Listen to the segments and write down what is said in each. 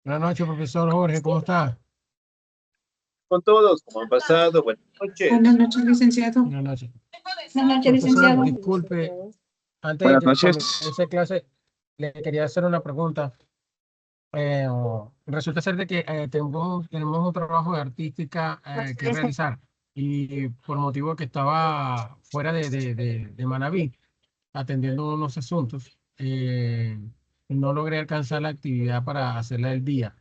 Buenas noches, profesor Jorge, ¿cómo está? Con todos, como han pasado, buenas Buenas noches. noches, licenciado. Buenas noches. Buenas noches, Profesor, licenciado. disculpe, antes de Buenas que noches. comience clase, le quería hacer una pregunta. Resulta ser de que tenemos un trabajo de artística que realizar y por motivo que estaba fuera de Manabí, atendiendo unos asuntos, no logré alcanzar la actividad para hacerla el día.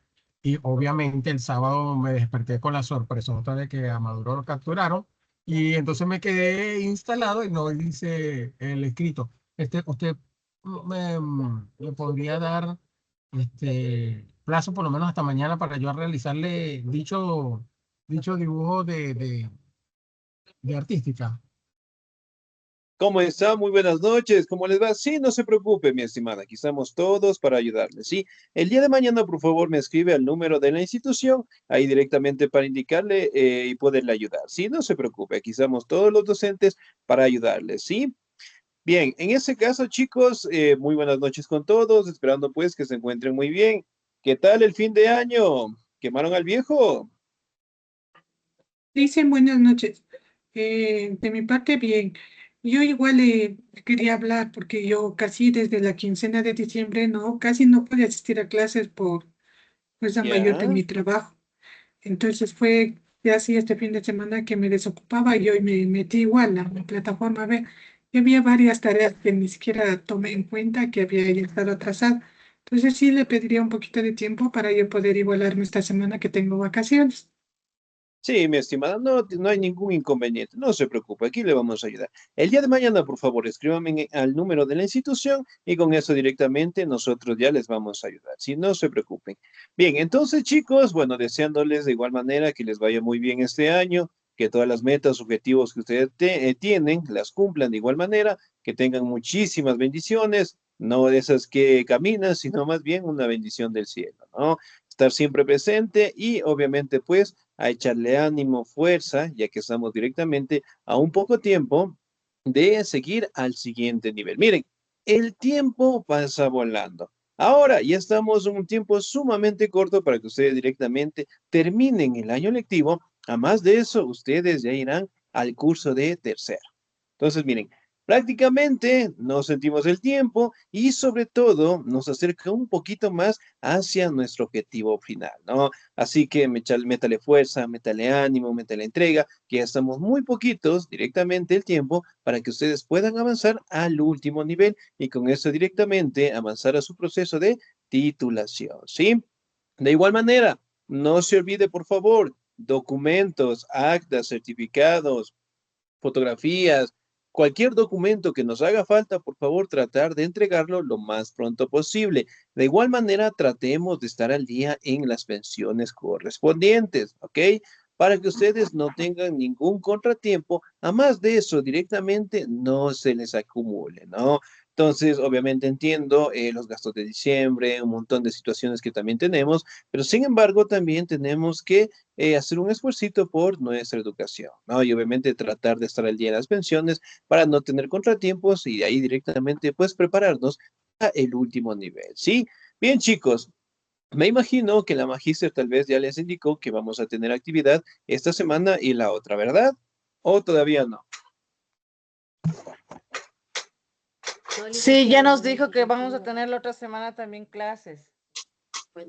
Y obviamente el sábado me desperté con la sorpresa de que a Maduro lo capturaron y entonces me quedé instalado y no hice el escrito. Usted me podría dar plazo por lo menos hasta mañana para yo realizarle dicho dibujo de artística. ¿Cómo está? Muy buenas noches. ¿Cómo les va? Sí, no se preocupe, mi estimada. Aquí estamos todos para ayudarle. Sí, el día de mañana, por favor, me escribe al número de la institución, ahí directamente para indicarle y poderle ayudar. Sí, no se preocupe. Aquí estamos todos los docentes para ayudarle. Sí. Bien, en ese caso, chicos, muy buenas noches con todos. Esperando pues que se encuentren muy bien. ¿Qué tal el fin de año? ¿Quemaron al viejo? Dicen buenas noches. De mi parte, bien. Yo igual quería hablar porque yo casi desde la quincena de diciembre casi no pude asistir a clases por fuerza mayor de Ya. mi trabajo. Entonces fue ya así este fin de semana que me desocupaba y hoy me metí igual a la plataforma a ver. Y había varias tareas que ni siquiera tomé en cuenta que había ya estado atrasada. Entonces sí le pediría un poquito de tiempo para yo poder igualarme esta semana que tengo vacaciones. Sí, mi estimada, no hay ningún inconveniente, no se preocupe, aquí le vamos a ayudar. El día de mañana, por favor, escríbame al número de la institución y con eso directamente nosotros ya les vamos a ayudar, sí, no se preocupen. Bien, entonces chicos, bueno, deseándoles de igual manera que les vaya muy bien este año, que todas las metas, objetivos que ustedes tienen, las cumplan de igual manera, que tengan muchísimas bendiciones, no de esas que caminan, sino más bien una bendición del cielo, ¿no? Estar siempre presente y obviamente pues a echarle ánimo, fuerza, ya que estamos directamente a un poco tiempo de seguir al siguiente nivel. Miren, el tiempo pasa volando. Ahora ya estamos en un tiempo sumamente corto para que ustedes directamente terminen el año lectivo. A más de eso, ustedes ya irán al curso de tercero. Entonces, miren, prácticamente nos sentimos el tiempo y sobre todo nos acerca un poquito más hacia nuestro objetivo final, ¿no? Así que métale fuerza, métale ánimo, métale entrega, que ya estamos muy poquitos directamente el tiempo para que ustedes puedan avanzar al último nivel y con eso directamente avanzar a su proceso de titulación, ¿sí? De igual manera, no se olvide, por favor, documentos, actas, certificados, fotografías, cualquier documento que nos haga falta, por favor, tratar de entregarlo lo más pronto posible. De igual manera, tratemos de estar al día en las pensiones correspondientes, ¿ok? Para que ustedes no tengan ningún contratiempo, a más de eso, directamente no se les acumule, ¿no? Entonces, obviamente entiendo los gastos de diciembre, un montón de situaciones que también tenemos, pero sin embargo también tenemos que hacer un esfuercito por nuestra educación, ¿no? Y obviamente tratar de estar al día en las pensiones para no tener contratiempos y de ahí directamente, pues, prepararnos a el último nivel, ¿sí? Bien, chicos, me imagino que la magíster tal vez ya les indicó que vamos a tener actividad esta semana y la otra, ¿verdad? ¿O todavía no? Sí, ya nos dijo que vamos a tener la otra semana también clases.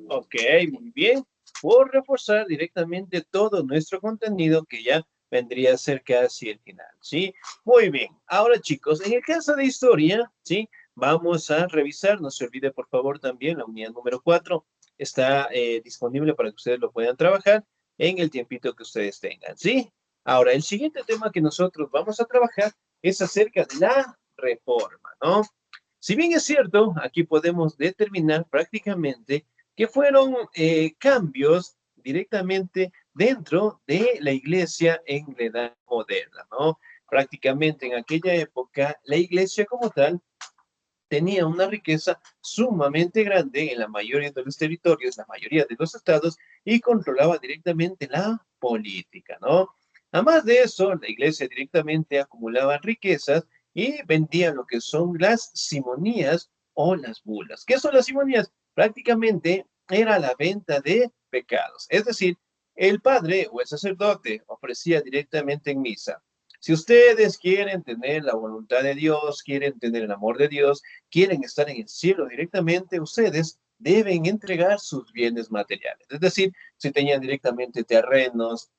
Ok, muy bien. Por reforzar directamente todo nuestro contenido que ya vendría a ser casi el final, ¿sí? Muy bien. Ahora, chicos, en el caso de historia, ¿sí? Vamos a revisar, no se olvide por favor también la unidad número 4 está disponible para que ustedes lo puedan trabajar en el tiempito que ustedes tengan, ¿sí? Ahora, el siguiente tema que nosotros vamos a trabajar es acerca de la reforma, ¿no? Si bien es cierto, aquí podemos determinar prácticamente que fueron cambios directamente dentro de la iglesia en la edad moderna, ¿no? Prácticamente en aquella época, la iglesia como tal tenía una riqueza sumamente grande en la mayoría de los territorios, la mayoría de los estados, y controlaba directamente la política, ¿no? Además de eso, la iglesia directamente acumulaba riquezas y vendía lo que son las simonías o las bulas. ¿Qué son las simonías? Prácticamente era la venta de pecados. Es decir, el padre o el sacerdote ofrecía directamente en misa: si ustedes quieren tener la voluntad de Dios, quieren tener el amor de Dios, quieren estar en el cielo directamente, ustedes deben entregar sus bienes materiales. Es decir, si tenían directamente terrenos,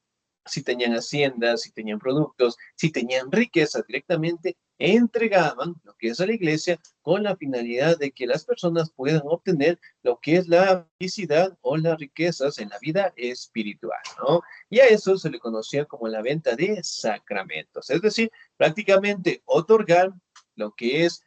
si tenían haciendas, si tenían productos, si tenían riqueza directamente, entregaban lo que es a la iglesia con la finalidad de que las personas puedan obtener lo que es la felicidad o las riquezas en la vida espiritual, ¿no? Y a eso se le conocía como la venta de sacramentos, es decir, prácticamente otorgar lo que es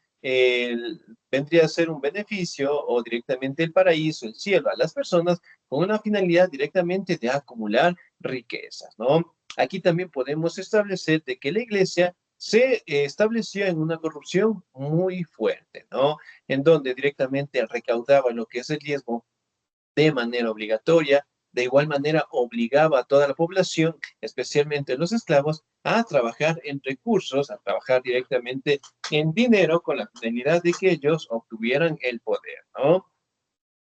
vendría a ser un beneficio o directamente el paraíso, el cielo a las personas con una finalidad directamente de acumular riquezas, ¿no? Aquí también podemos establecer de que la iglesia se estableció en una corrupción muy fuerte, ¿no? En donde directamente recaudaba lo que es el diezmo de manera obligatoria, de igual manera obligaba a toda la población, especialmente los esclavos, a trabajar en recursos, a trabajar directamente en dinero con la finalidad de que ellos obtuvieran el poder, ¿no?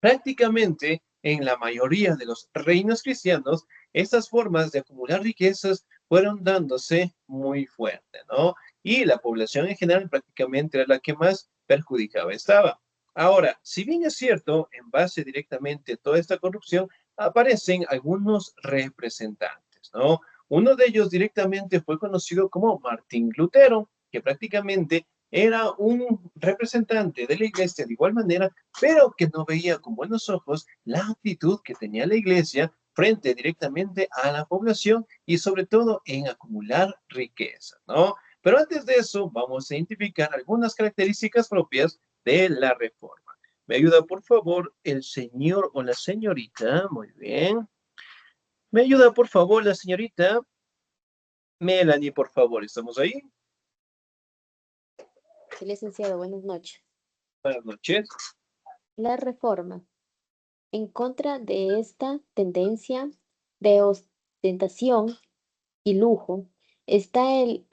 Prácticamente en la mayoría de los reinos cristianos, estas formas de acumular riquezas fueron dándose muy fuerte, ¿no? Y la población en general prácticamente era la que más perjudicada estaba. Ahora, si bien es cierto, en base directamente a toda esta corrupción, aparecen algunos representantes, ¿no? Uno de ellos directamente fue conocido como Martín Lutero, que prácticamente era un representante de la iglesia de igual manera, pero que no veía con buenos ojos la actitud que tenía la iglesia frente directamente a la población y sobre todo en acumular riqueza, ¿no? Pero antes de eso, vamos a identificar algunas características propias de la reforma. ¿Me ayuda, por favor, el señor o la señorita? Muy bien. ¿Me ayuda, por favor, la señorita Melanie, por favor? ¿Estamos ahí? Sí, licenciado, buenas noches. Buenas noches. La reforma. En contra de esta tendencia de ostentación y lujo está el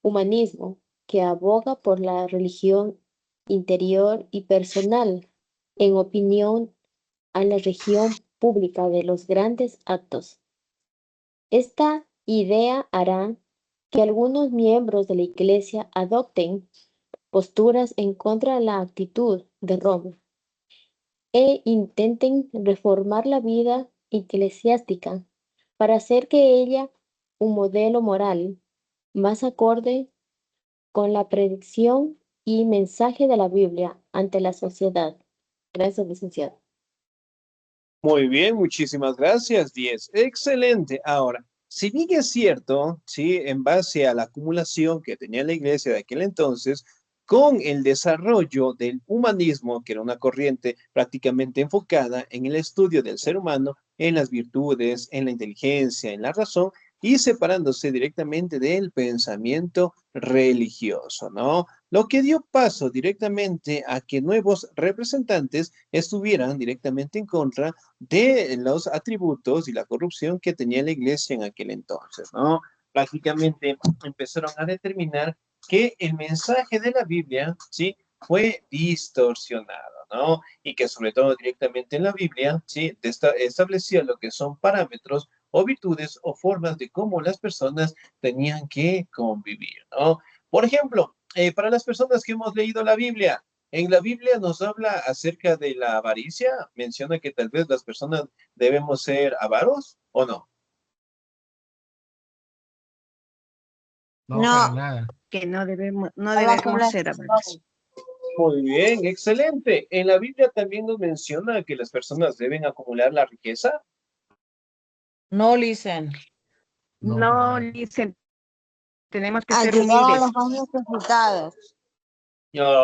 humanismo, que aboga por la religión interior y personal, en opinión a la región pública de los grandes actos. Esta idea hará que algunos miembros de la Iglesia adopten posturas en contra de la actitud de Roma e intenten reformar la vida eclesiástica para hacer que ella un modelo moral más acorde con la predicción y mensaje de la Biblia ante la sociedad. Gracias, licenciado. Muy bien, muchísimas gracias, 10. Excelente. Ahora, si bien es cierto, sí, en base a la acumulación que tenía la iglesia de aquel entonces, con el desarrollo del humanismo, que era una corriente prácticamente enfocada en el estudio del ser humano, en las virtudes, en la inteligencia, en la razón, y separándose directamente del pensamiento religioso, ¿no? Lo que dio paso directamente a que nuevos representantes estuvieran directamente en contra de los atributos y la corrupción que tenía la iglesia en aquel entonces, ¿no? Prácticamente empezaron a determinar que el mensaje de la Biblia, ¿sí? Fue distorsionado, ¿no? Y que sobre todo directamente en la Biblia, ¿sí? Establecía lo que son parámetros o virtudes o formas de cómo las personas tenían que convivir, ¿no? Por ejemplo, para las personas que hemos leído la Biblia, en la Biblia nos habla acerca de la avaricia, menciona que tal vez las personas debemos ser avaros o no. No, No, para nada. que no debemos Habla ser avaros. Muy bien, excelente. En la Biblia también nos menciona que las personas deben acumular la riqueza. No, listen. No, para No, nada. dicen, tenemos que ser ayudar a humildes. los más necesitados.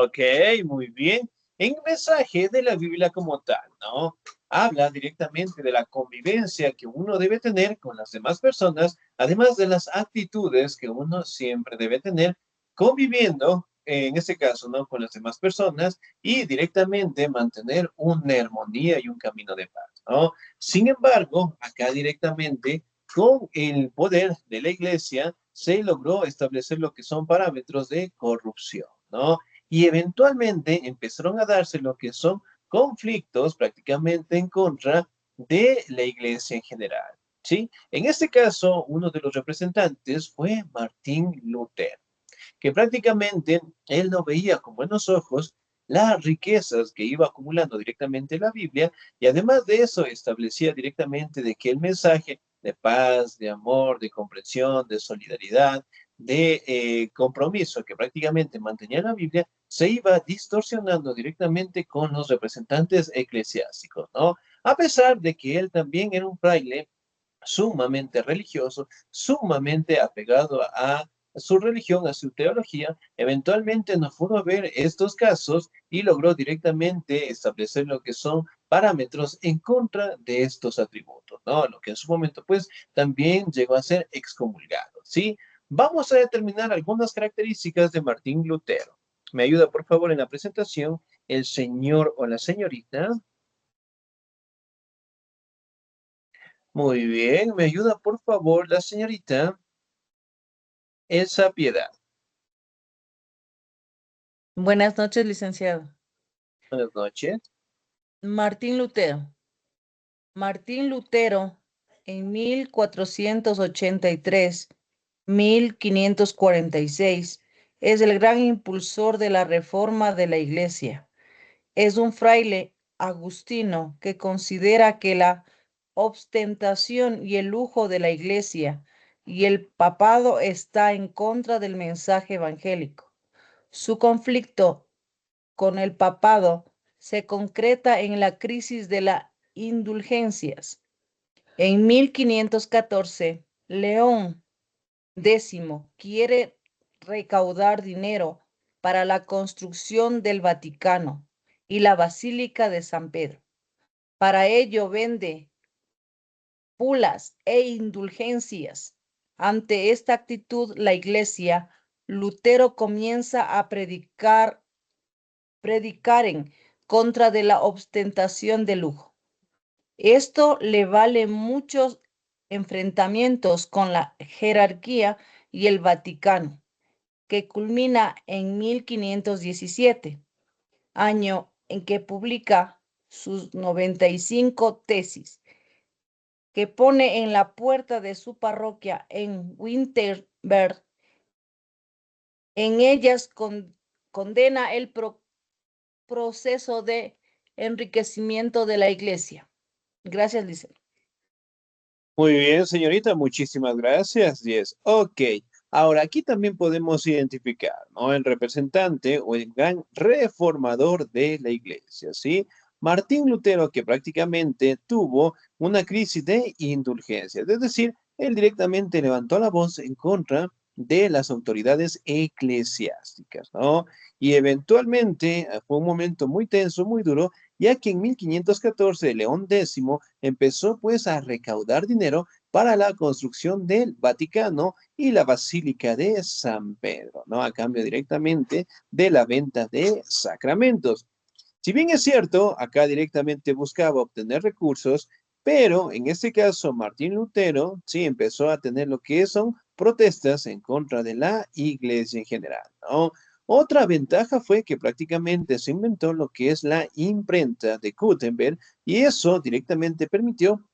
Ok, muy bien. En el mensaje de la Biblia como tal, ¿no? Habla directamente de la convivencia que uno debe tener con las demás personas, además de las actitudes que uno siempre debe tener conviviendo, en este caso, ¿no? Con las demás personas y directamente mantener una armonía y un camino de paz, ¿no? Sin embargo, acá directamente, con el poder de la iglesia, se logró establecer lo que son parámetros de corrupción, ¿no? Y eventualmente empezaron a darse lo que son conflictos prácticamente en contra de la iglesia en general, ¿sí? En este caso, uno de los representantes fue Martín Lutero, que prácticamente él no veía con buenos ojos las riquezas que iba acumulando directamente la Biblia, y además de eso establecía directamente de que el mensaje de paz, de amor, de comprensión, de solidaridad, de compromiso que prácticamente mantenía la Biblia, se iba distorsionando directamente con los representantes eclesiásticos, ¿no? A pesar de que él también era un fraile sumamente religioso, sumamente apegado a su religión, a su teología, eventualmente no pudo ver estos casos y logró directamente establecer lo que son parámetros en contra de estos atributos, ¿no? Lo que en su momento, pues, también llegó a ser excomulgado, ¿sí? Vamos a determinar algunas características de Martín Lutero. Me ayuda, por favor, en la presentación el señor o la señorita. Muy bien, me ayuda, por favor, la señorita Elsa Piedad. Buenas noches, licenciado. Buenas noches. Martín Lutero. Martín Lutero, en 1483-1546, es el gran impulsor de la reforma de la Iglesia. Es un fraile agustino que considera que la ostentación y el lujo de la Iglesia y el papado está en contra del mensaje evangélico. Su conflicto con el papado se concreta en la crisis de las indulgencias. En 1514, León X quiere recaudar dinero para la construcción del Vaticano y la Basílica de San Pedro. Para ello vende bulas e indulgencias. Ante esta actitud, la Iglesia, Lutero comienza a predicar en contra de la ostentación de lujo. Esto le vale muchos enfrentamientos con la jerarquía y el Vaticano, que culmina en 1517, año en que publica sus 95 tesis, que pone en la puerta de su parroquia en Wittenberg. En ellas condena el proceso de enriquecimiento de la Iglesia. Gracias, licenciado. Muy bien, señorita, muchísimas gracias. Yes. Ok. Ahora, aquí también podemos identificar, ¿no? El representante o el gran reformador de la iglesia, ¿sí? Martín Lutero, que prácticamente tuvo una crisis de indulgencias, es decir, él directamente levantó la voz en contra de las autoridades eclesiásticas, ¿no? Y eventualmente fue un momento muy tenso, muy duro, ya que en 1514 León X empezó pues a recaudar dinero para la construcción del Vaticano y la Basílica de San Pedro, ¿no? A cambio directamente de la venta de sacramentos. Si bien es cierto, acá directamente buscaba obtener recursos, pero en este caso Martín Lutero sí empezó a tener lo que son protestas en contra de la iglesia en general, ¿no? Otra ventaja fue que prácticamente se inventó lo que es la imprenta de Gutenberg y eso directamente permitió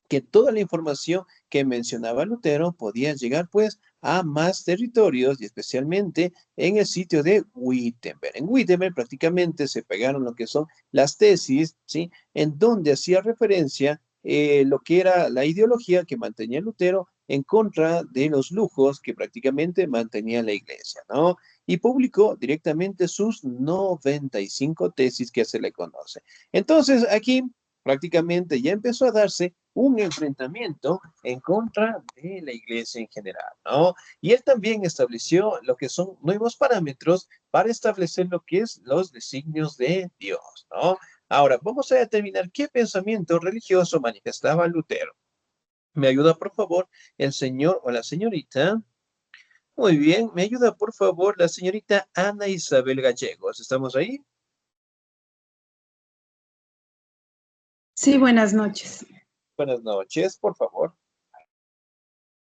que toda la información que mencionaba Lutero podía llegar pues a más territorios y especialmente en el sitio de Wittenberg. En Wittenberg prácticamente se pegaron lo que son las tesis, ¿sí? En donde hacía referencia lo que era la ideología que mantenía Lutero en contra de los lujos que prácticamente mantenía la iglesia, ¿no? Y publicó directamente sus 95 tesis que se le conoce. Entonces, aquí prácticamente ya empezó a darse un enfrentamiento en contra de la iglesia en general, ¿no? Y él también estableció lo que son nuevos parámetros para establecer lo que es los designios de Dios, ¿no? Ahora, vamos a determinar qué pensamiento religioso manifestaba Lutero. ¿Me ayuda, por favor, el señor o la señorita? Muy bien, me ayuda, por favor, la señorita Ana Isabel Gallegos. ¿Estamos ahí? Sí, buenas noches. Buenas noches, por favor.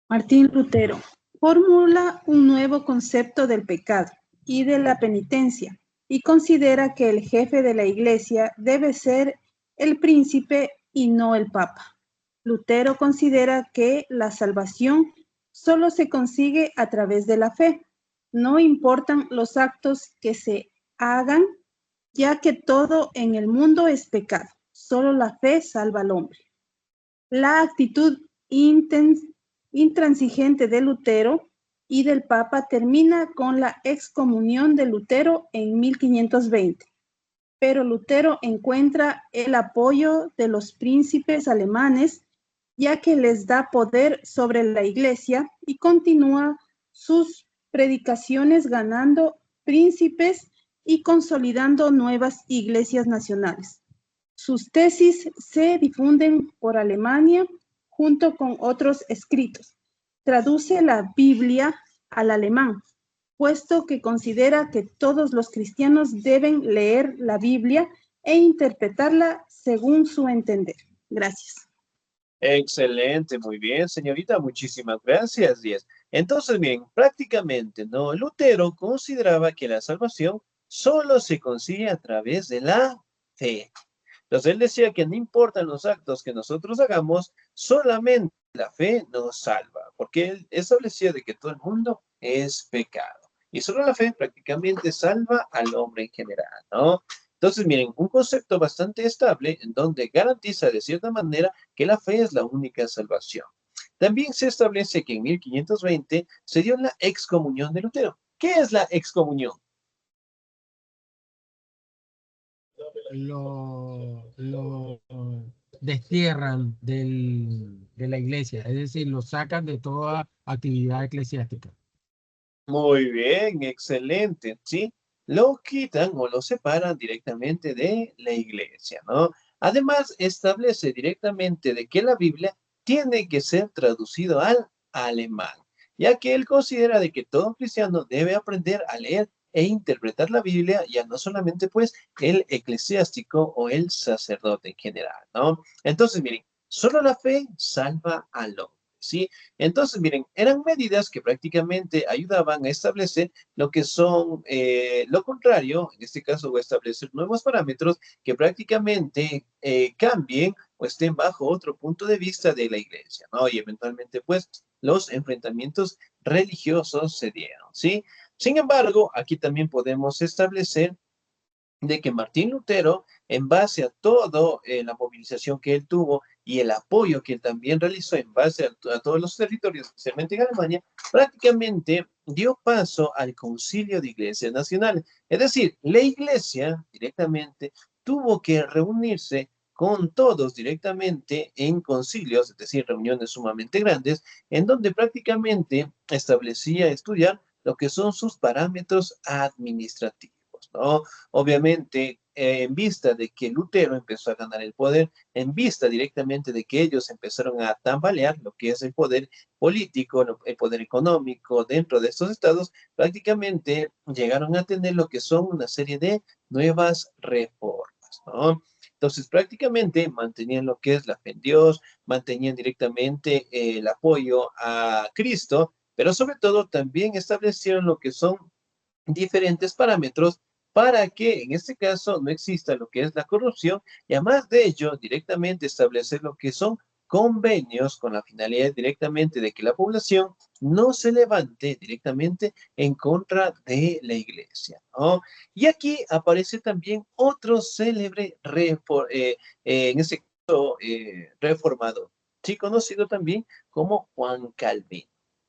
Martín Lutero formula un nuevo concepto del pecado y de la penitencia y considera que el jefe de la Iglesia debe ser el príncipe y no el Papa. Lutero considera que la salvación solo se consigue a través de la fe. No importan los actos que se hagan, ya que todo en el mundo es pecado. Solo la fe salva al hombre. La actitud intransigente de Lutero y del Papa termina con la excomunión de Lutero en 1520. Pero Lutero encuentra el apoyo de los príncipes alemanes, ya que les da poder sobre la Iglesia, y continúa sus predicaciones ganando príncipes y consolidando nuevas iglesias nacionales. Sus tesis se difunden por Alemania junto con otros escritos. Traduce la Biblia al alemán, puesto que considera que todos los cristianos deben leer la Biblia e interpretarla según su entender. Gracias. Excelente, muy bien, señorita, muchísimas gracias, 10. Entonces, bien, prácticamente, ¿no? Lutero consideraba que la salvación solo se consigue a través de la fe. Entonces, él decía que no importan los actos que nosotros hagamos, solamente la fe nos salva, porque él establecía de que todo el mundo es pecado. Y solo la fe prácticamente salva al hombre en general, ¿no? Entonces, miren, un concepto bastante estable en donde garantiza de cierta manera que la fe es la única salvación. También se establece que en 1520 se dio la excomunión de Lutero. ¿Qué es la excomunión? Lo destierran de la iglesia, es decir, lo sacan de toda actividad eclesiástica. Muy bien, excelente, ¿sí? Lo quitan o lo separan directamente de la iglesia, ¿no? Además, establece directamente de que la Biblia tiene que ser traducido al alemán, ya que él considera de que todo cristiano debe aprender a leer e interpretar la Biblia, ya no solamente pues el eclesiástico o el sacerdote en general, ¿no? Entonces, miren, solo la fe salva al hombre, ¿sí? Entonces, miren, eran medidas que prácticamente ayudaban a establecer lo que son lo contrario, en este caso, o establecer nuevos parámetros que prácticamente cambien o estén bajo otro punto de vista de la iglesia, ¿no? Y eventualmente, pues, los enfrentamientos religiosos se dieron, ¿sí? Sin embargo, aquí también podemos establecer de que Martín Lutero, en base a todo la movilización que él tuvo y el apoyo que él también realizó en base a todos los territorios, especialmente en Alemania, prácticamente dio paso al Concilio de Iglesias Nacionales. Es decir, la iglesia directamente tuvo que reunirse con todos directamente en concilios, es decir, reuniones sumamente grandes, en donde prácticamente establecía estudiar lo que son sus parámetros administrativos, ¿no? Obviamente, en vista de que Lutero empezó a ganar el poder, en vista directamente de que ellos empezaron a tambalear lo que es el poder político, el poder económico dentro de estos estados, prácticamente llegaron a tener lo que son una serie de nuevas reformas, ¿no? Entonces, prácticamente mantenían lo que es la fe en Dios, mantenían directamente el apoyo a Cristo, pero sobre todo también establecieron lo que son diferentes parámetros para que en este caso no exista lo que es la corrupción y además de ello directamente establecer lo que son convenios con la finalidad directamente de que la población no se levante directamente en contra de la iglesia, ¿no? Y aquí aparece también otro célebre en este caso reformador, sí, conocido también como Juan Calvino.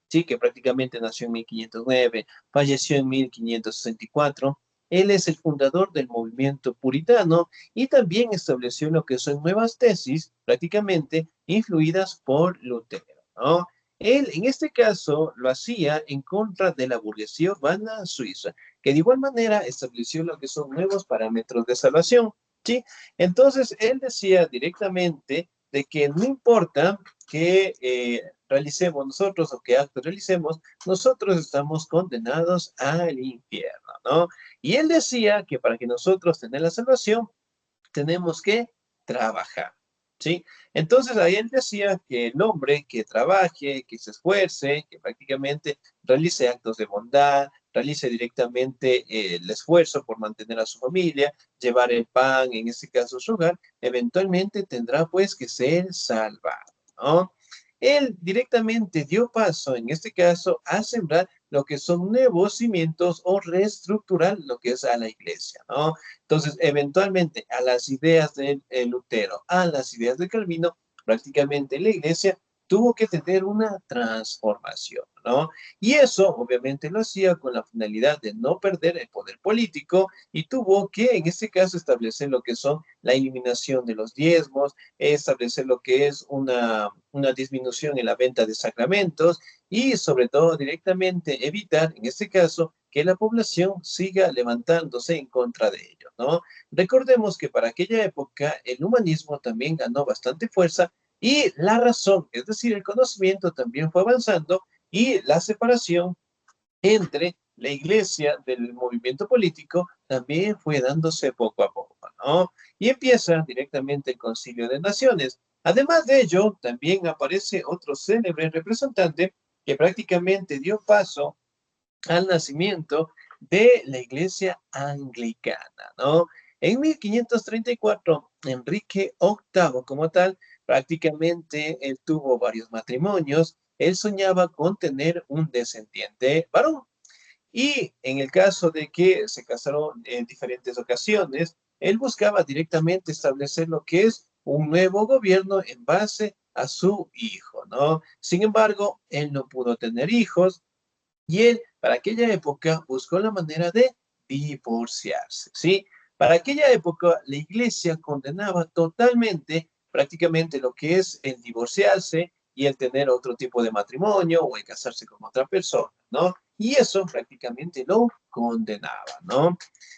Sí, que prácticamente nació en 1509, falleció en 1564. Él es el fundador del movimiento puritano y también estableció lo que son nuevas tesis, prácticamente influidas por Lutero, ¿no? Él, en este caso, lo hacía en contra de la burguesía urbana suiza, que de igual manera estableció lo que son nuevos parámetros de salvación, ¿sí? Entonces, él decía directamente de que no importa que realicemos nosotros o que actos realicemos, nosotros estamos condenados al infierno, ¿no? Y él decía que para que nosotros tener la salvación, tenemos que trabajar, ¿sí? Entonces ahí él decía que el hombre que trabaje, que se esfuerce, que prácticamente realice actos de bondad, realice directamente el esfuerzo por mantener a su familia, llevar el pan, en este caso su hogar, eventualmente tendrá pues que ser salvado, ¿no? Él directamente dio paso, en este caso, a sembrar lo que son nuevos cimientos o reestructurar lo que es a la iglesia, ¿no? Entonces, eventualmente, a las ideas de Lutero, a las ideas de Calvino, prácticamente la iglesia tuvo que tener una transformación, ¿no? Y eso, obviamente, lo hacía con la finalidad de no perder el poder político y tuvo que, en este caso, establecer lo que son la eliminación de los diezmos, establecer lo que es una disminución en la venta de sacramentos y, sobre todo, directamente evitar, en este caso, que la población siga levantándose en contra de ellos, ¿no? Recordemos que para aquella época el humanismo también ganó bastante fuerza y la razón, es decir, el conocimiento también fue avanzando y la separación entre la iglesia del movimiento político también fue dándose poco a poco, ¿no? Y empieza directamente el Concilio de Naciones. Además de ello, también aparece otro célebre representante que prácticamente dio paso al nacimiento de la iglesia anglicana, ¿no? En 1534, Enrique VIII como tal, prácticamente él tuvo varios matrimonios, él soñaba con tener un descendiente varón. Y en el caso de que se casaron en diferentes ocasiones, él buscaba directamente establecer lo que es un nuevo gobierno en base a su hijo, ¿no? Sin embargo, él no pudo tener hijos, y él, para aquella época, buscó la manera de divorciarse, ¿sí? Para aquella época, la iglesia condenaba totalmente, prácticamente, lo que es el divorciarse y el tener otro tipo de matrimonio o el casarse con otra persona, ¿no? Y eso prácticamente lo condenaba, ¿no?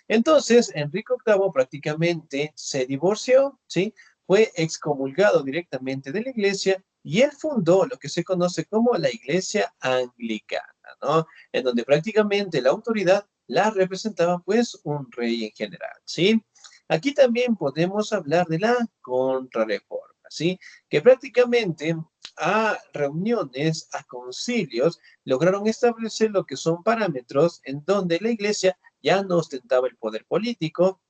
Entonces, Enrique VIII prácticamente se divorció, ¿sí? Fue excomulgado directamente de la iglesia y él fundó lo que se conoce como la iglesia anglicana, ¿no? En donde prácticamente la autoridad la representaba pues un rey en general, ¿sí? Aquí también podemos hablar de la contrarreforma, ¿sí? Que prácticamente a reuniones, a concilios, lograron establecer lo que son parámetros en donde la iglesia ya no ostentaba el poder político,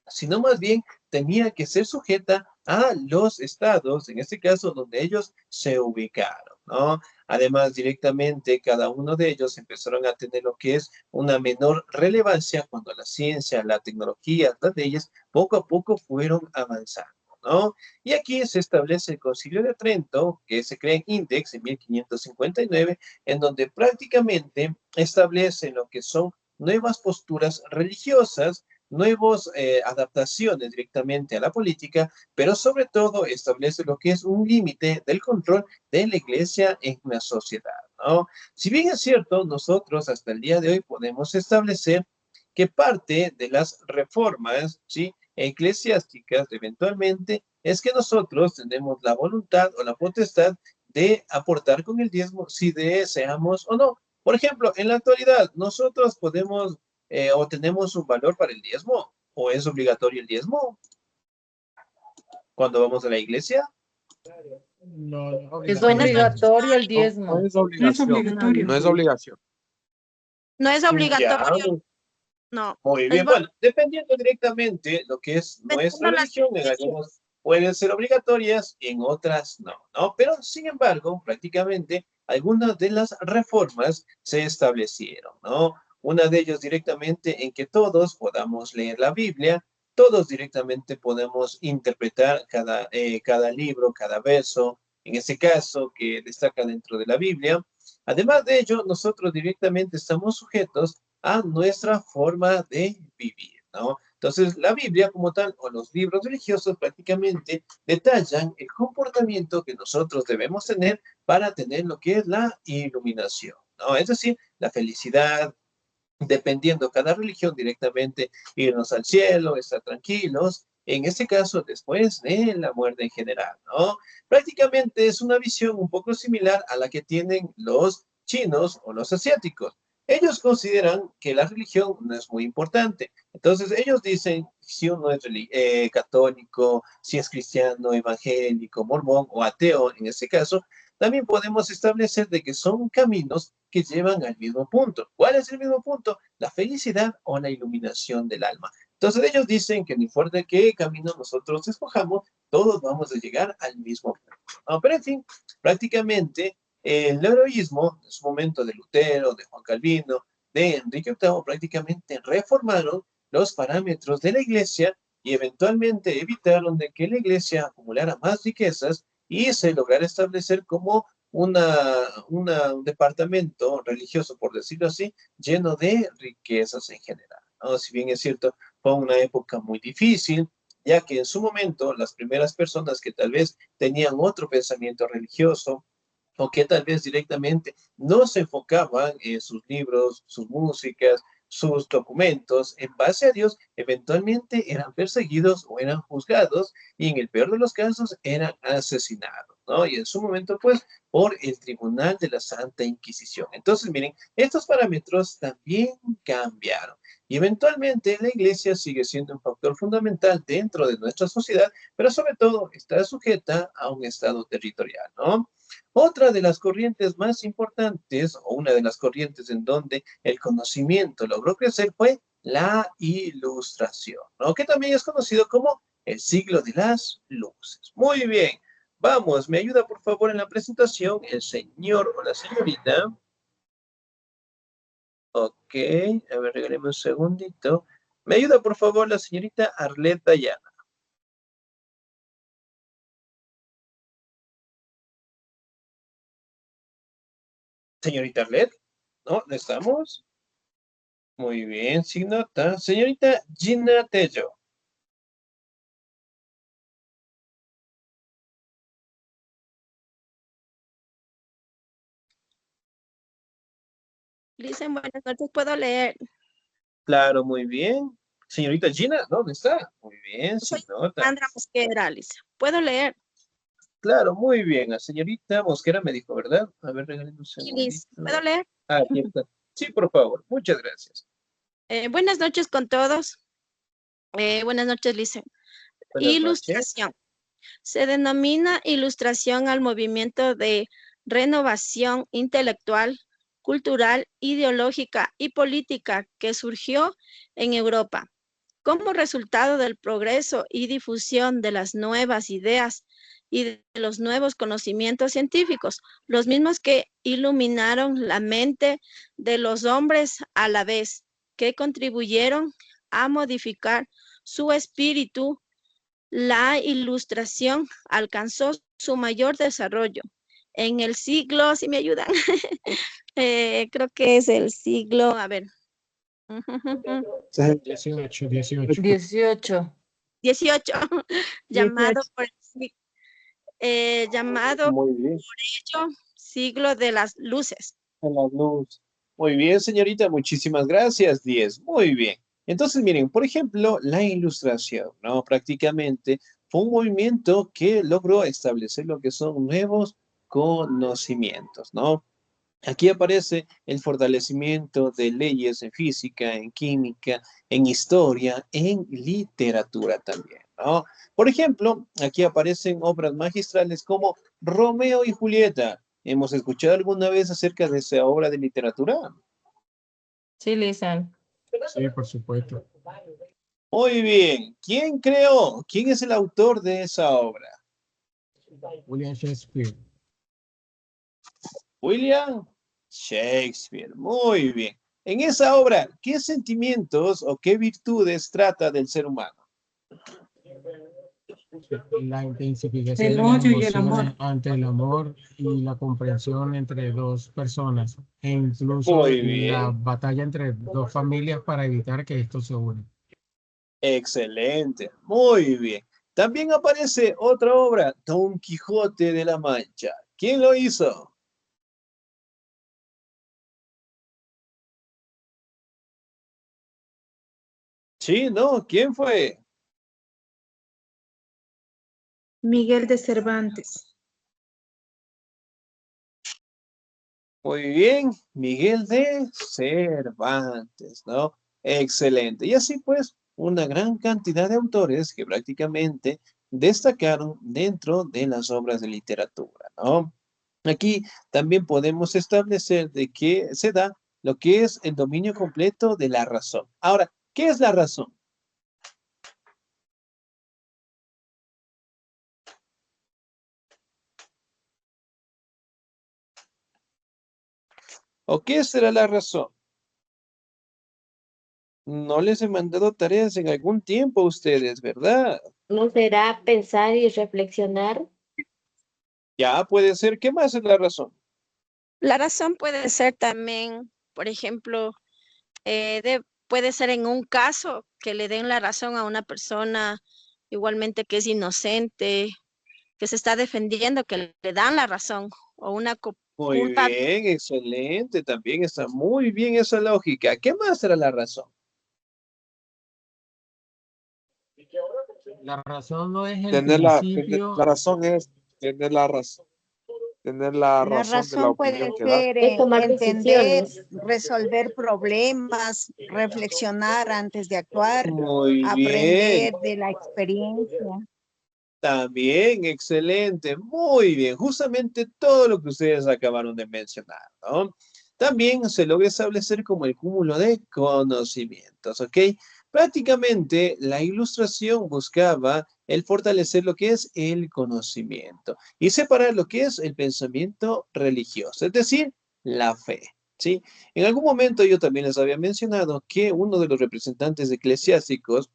sino más bien tenía que ser sujeta a los estados, en este caso donde ellos se ubicaron, ¿no? Además, directamente cada uno de ellos empezaron a tener lo que es una menor relevancia cuando la ciencia, la tecnología, las leyes, poco a poco fueron avanzando, ¿no? Y aquí se establece el Concilio de Trento, que se crea en Index en 1559, en donde prácticamente establece lo que son nuevas posturas religiosas, nuevas adaptaciones directamente a la política, pero sobre todo establece lo que es un límite del control de la iglesia en una sociedad, ¿no? Si bien es cierto, nosotros hasta el día de hoy podemos establecer que parte de las reformas, ¿sí?, eclesiásticas eventualmente es que nosotros tenemos la voluntad o la potestad de aportar con el diezmo si deseamos o no. Por ejemplo, en la actualidad, nosotros podemos o tenemos un valor para el diezmo, o es obligatorio el diezmo cuando vamos a la iglesia. No, no Es No es obligatorio el no, no diezmo. es No es obligación, obligatorio. no es obligación. No es Ya, obligatorio, no. muy Es bien. Bueno, dependiendo directamente lo que es nuestra dependiendo de las religión, en iglesias. algunas pueden ser obligatorias y en otras no, ¿no? Pero, sin embargo, prácticamente algunas de las reformas se establecieron, ¿no? Una de ellas directamente en que todos podamos leer la Biblia, todos directamente podemos interpretar cada libro, cada verso, en este caso que destaca dentro de la Biblia. Además de ello, nosotros directamente estamos sujetos a nuestra forma de vivir, ¿no? Entonces, la Biblia como tal, o los libros religiosos prácticamente detallan el comportamiento que nosotros debemos tener para tener lo que es la iluminación, ¿no? Es decir, la felicidad, dependiendo cada religión directamente, irnos al cielo, estar tranquilos, en este caso después de la muerte en general, ¿no? Prácticamente es una visión un poco similar a la que tienen los chinos o los asiáticos. Ellos consideran que la religión no es muy importante. Entonces ellos dicen, si uno es católico, si es cristiano, evangélico, mormón o ateo, en este caso, también podemos establecer de que son caminos que llevan al mismo punto. ¿Cuál es el mismo punto? La felicidad o la iluminación del alma. Entonces ellos dicen que no importa qué camino nosotros escojamos, todos vamos a llegar al mismo punto. Pero en fin, prácticamente el heroísmo, en su momento de Lutero, de Juan Calvino, de Enrique VIII, prácticamente reformaron los parámetros de la iglesia y eventualmente evitaron de que la iglesia acumulara más riquezas y se lograra establecer como un departamento religioso, por decirlo así, lleno de riquezas en general, ¿no? Si bien es cierto, fue una época muy difícil, ya que en su momento las primeras personas que tal vez tenían otro pensamiento religioso, o que tal vez directamente no se enfocaban en sus libros, sus músicas, sus documentos en base a Dios, eventualmente eran perseguidos o eran juzgados y en el peor de los casos eran asesinados, ¿no? Y en su momento, pues, por el Tribunal de la Santa Inquisición. Entonces, miren, estos parámetros también cambiaron y eventualmente la iglesia sigue siendo un factor fundamental dentro de nuestra sociedad, pero sobre todo está sujeta a un estado territorial, ¿no? Otra de las corrientes más importantes, o una de las corrientes en donde el conocimiento logró crecer, fue la Ilustración, ¿no? Que también es conocido como el siglo de las luces. Muy bien, vamos, me ayuda por favor en la presentación el señor o la señorita. Ok, a ver, regáleme un segundito. Me ayuda por favor la señorita Arlette Dayana. Señorita Arlette, ¿no? ¿No estamos? Muy bien, sin nota. Señorita Gina Tello. Dicen buenas noches, ¿puedo leer? Claro, muy bien. Señorita Gina, ¿dónde está? Muy bien, sin Soy nota. Sandra Mosquera, Alicia. ¿Puedo leer? Claro, muy bien. La señorita Mosquera me dijo, ¿verdad? A ver, regálame un Liz, segundito. ¿puedo leer? Ah, aquí está. Sí, por favor. Muchas gracias. Buenas noches con todos. Buenas noches, Lice. Buenas noches. Ilustración. Se denomina ilustración al movimiento de renovación intelectual, cultural, ideológica y política que surgió en Europa como resultado del progreso y difusión de las nuevas ideas y de los nuevos conocimientos científicos, los mismos que iluminaron la mente de los hombres a la vez, que contribuyeron a modificar su espíritu. La Ilustración alcanzó su mayor desarrollo en el siglo, si me ayudan, creo que es el siglo, a ver, 18, 18. 18. 18, llamado 18. por llamado Muy bien. por ello siglo de las luces. En la luz. Muy bien, señorita. Muchísimas gracias, 10. Muy bien. Entonces, miren, por ejemplo, la Ilustración, ¿no? Prácticamente fue un movimiento que logró establecer lo que son nuevos conocimientos, ¿no? Aquí aparece el fortalecimiento de leyes en física, en química, en historia, en literatura también, ¿no? Por ejemplo, aquí aparecen obras magistrales como Romeo y Julieta. ¿Hemos escuchado alguna vez acerca de esa obra de literatura? Sí, Lisan. Sí, por supuesto. Muy bien. ¿Quién creó? ¿Quién es el autor de esa obra? William Shakespeare. William Shakespeare. Muy bien. En esa obra, ¿qué sentimientos o qué virtudes trata del ser humano? La intensificación El de las odio y el emociones amor. ante el amor y la comprensión entre dos personas, e incluso Muy la bien. batalla entre dos familias para evitar que esto se una. Excelente. Muy bien. También aparece otra obra, Don Quijote de la Mancha. ¿Quién lo hizo? Sí, ¿no? ¿Quién fue? Miguel de Cervantes. Muy bien, Miguel de Cervantes, ¿no? Excelente. Y así pues, una gran cantidad de autores que prácticamente destacaron dentro de las obras de literatura, ¿no? Aquí también podemos establecer de que se da lo que es el dominio completo de la razón. Ahora, ¿qué es la razón? ¿O qué será la razón? No les he mandado tareas en algún tiempo a ustedes, ¿verdad? ¿No será pensar y reflexionar? Ya puede ser. ¿Qué más es la razón? La razón puede ser también, por ejemplo, puede ser en un caso que le den la razón a una persona igualmente que es inocente, que se está defendiendo, que le dan la razón, o una Muy culpa. bien, excelente. También está muy bien esa lógica. ¿Qué más será la razón? La razón no es el La principio. razón es tener la La razón de la razón opinión puede que das. ser Es tomar entender, decisiones. resolver problemas, reflexionar antes de actuar, Muy bien. aprender de la experiencia. También, excelente, muy bien, justamente todo lo que ustedes acabaron de mencionar, ¿no? También se logra establecer como el cúmulo de conocimientos, ¿ok? Prácticamente la ilustración buscaba el fortalecer lo que es el conocimiento y separar lo que es el pensamiento religioso, es decir, la fe, ¿sí? En algún momento yo también les había mencionado que uno de los representantes eclesiásticos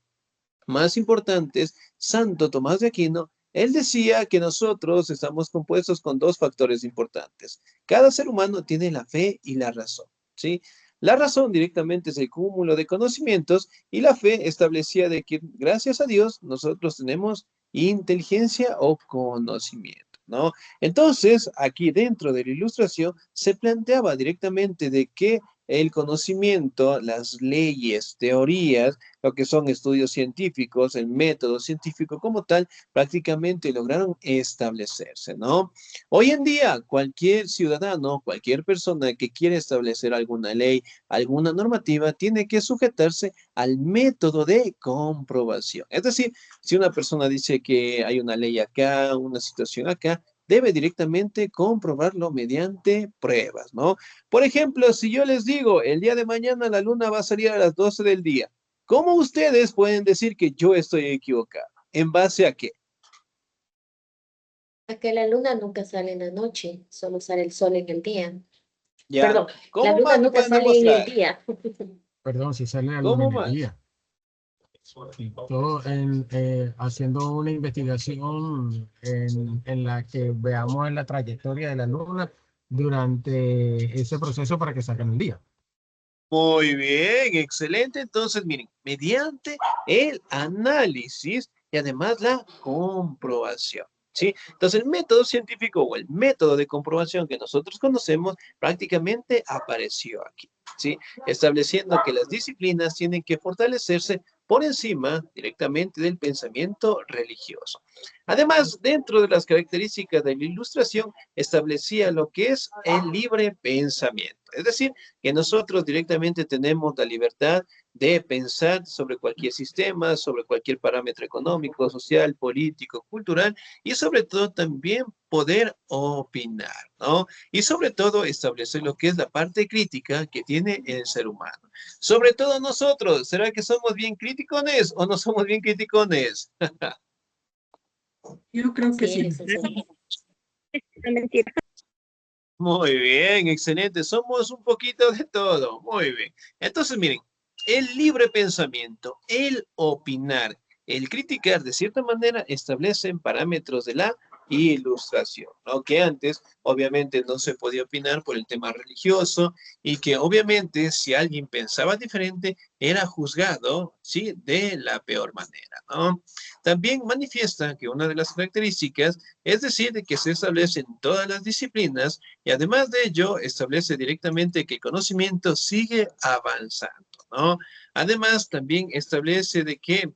más importantes, Santo Tomás de Aquino, él decía que nosotros estamos compuestos con dos factores importantes. Cada ser humano tiene la fe y la razón, ¿sí? La razón directamente es el cúmulo de conocimientos y la fe establecía de que gracias a Dios nosotros tenemos inteligencia o conocimiento, ¿no? Entonces, aquí dentro de la ilustración se planteaba directamente de que el conocimiento, las leyes, teorías, lo que son estudios científicos, el método científico como tal, prácticamente lograron establecerse, ¿no? Hoy en día, cualquier ciudadano, cualquier persona que quiere establecer alguna ley, alguna normativa, tiene que sujetarse al método de comprobación. Es decir, si una persona dice que hay una ley acá, una situación acá, debe directamente comprobarlo mediante pruebas, ¿no? Por ejemplo, si yo les digo, el día de mañana la luna va a salir a las 12 del día, ¿cómo ustedes pueden decir que yo estoy equivocado? ¿En base a qué? A que la luna nunca sale en la noche, solo sale el sol en el día. Ya. Perdón, la ¿Cómo luna más me nunca pueden sale en el demostrar? día. Perdón, si sale la luna ¿Cómo en el más? día. Y todo haciendo una investigación en la que veamos la trayectoria de la luna durante ese proceso para que salga en el día. Muy bien, excelente. Entonces, miren, mediante el análisis y además la comprobación, ¿sí? Entonces, el método científico o el método de comprobación que nosotros conocemos prácticamente apareció aquí, ¿sí? Estableciendo que las disciplinas tienen que fortalecerse por encima directamente del pensamiento religioso. Además, dentro de las características de la ilustración, establecía lo que es el libre pensamiento, es decir, que nosotros directamente tenemos la libertad de pensar sobre cualquier sistema, sobre cualquier parámetro económico, social, político, cultural y sobre todo también poder opinar, ¿no? Y sobre todo establecer lo que es la parte crítica que tiene el ser humano. Sobre todo nosotros, ¿será que somos bien criticones o no somos bien criticones? Yo creo que Sí, sí. eso sí. Es mentira. Muy bien, excelente. Somos un poquito de todo. Muy bien. Entonces, miren, el libre pensamiento, el opinar, el criticar, de cierta manera, establecen parámetros de la ilustración, ¿no? Que antes, obviamente, no se podía opinar por el tema religioso y que, obviamente, si alguien pensaba diferente, era juzgado, ¿sí? De la peor manera, ¿no? También manifiesta que una de las características es decir, que se establecen todas las disciplinas y además de ello, establece directamente que el conocimiento sigue avanzando, ¿no? Además, también establece de que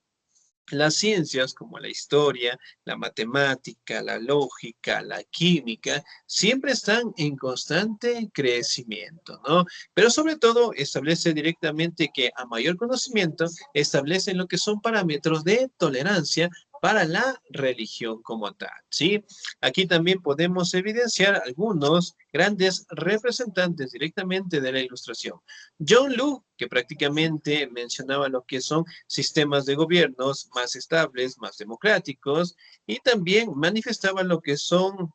las ciencias como la historia, la matemática, la lógica, la química, siempre están en constante crecimiento, ¿no? Pero sobre todo establece directamente que a mayor conocimiento establecen lo que son parámetros de tolerancia para la religión como tal, ¿sí? Aquí también podemos evidenciar algunos grandes representantes directamente de la Ilustración. John Locke, que prácticamente mencionaba lo que son sistemas de gobiernos más estables, más democráticos, y también manifestaba lo que son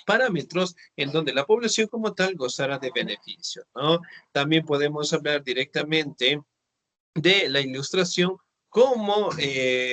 parámetros en donde la población como tal gozara de beneficios, ¿no? También podemos hablar directamente de la Ilustración como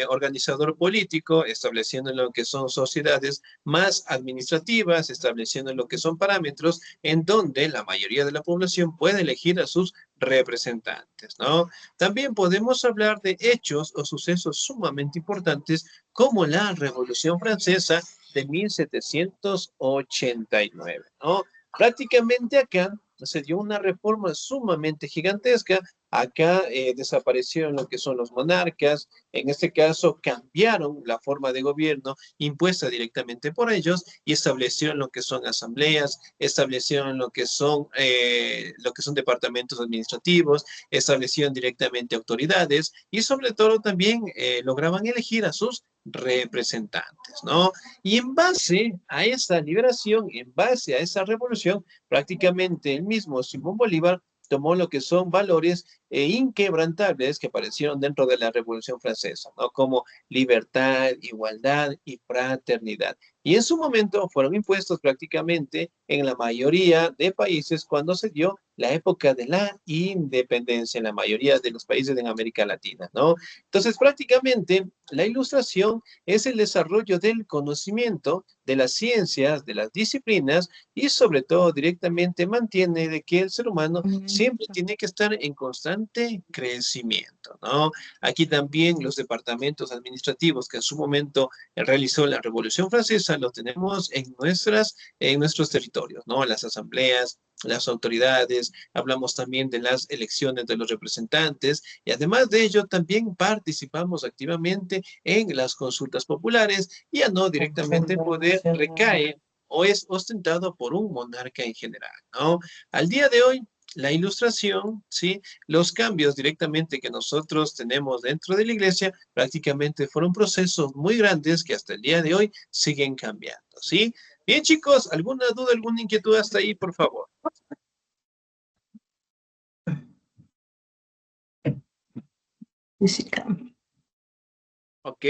organizador político, estableciendo lo que son sociedades más administrativas, estableciendo lo que son parámetros en donde la mayoría de la población puede elegir a sus representantes, ¿no? También podemos hablar de hechos o sucesos sumamente importantes como la Revolución Francesa de 1789, ¿no? Prácticamente acá se dio una reforma sumamente gigantesca. Acá desaparecieron lo que son los monarcas, en este caso cambiaron la forma de gobierno impuesta directamente por ellos y establecieron lo que son asambleas, establecieron lo que son departamentos administrativos, establecieron directamente autoridades y sobre todo también lograban elegir a sus representantes, ¿no? Y en base a esa liberación, en base a esa revolución, prácticamente el mismo Simón Bolívar tomó lo que son valores inquebrantables que aparecieron dentro de la Revolución Francesa, ¿no? Como libertad, igualdad y fraternidad. Y en su momento fueron impuestos prácticamente en la mayoría de países cuando se dio la época de la independencia en la mayoría de los países en América Latina, ¿no? Entonces, prácticamente la Ilustración es el desarrollo del conocimiento, de las ciencias, de las disciplinas y sobre todo directamente mantiene de que el ser humano siempre tiene que estar en constante crecimiento, ¿no? Aquí también los departamentos administrativos que en su momento realizó la Revolución Francesa los tenemos en nuestros territorios, ¿no? Las asambleas, las autoridades, hablamos también de las elecciones de los representantes y además de ello también participamos activamente en las consultas populares y ya no directamente el poder recae o es ostentado por un monarca en general, ¿no? Al día de hoy, la Ilustración, ¿sí? Los cambios directamente que nosotros tenemos dentro de la iglesia prácticamente fueron procesos muy grandes que hasta el día de hoy siguen cambiando, ¿sí? Bien, chicos, ¿alguna duda, alguna inquietud hasta ahí, por favor? Física. Ok.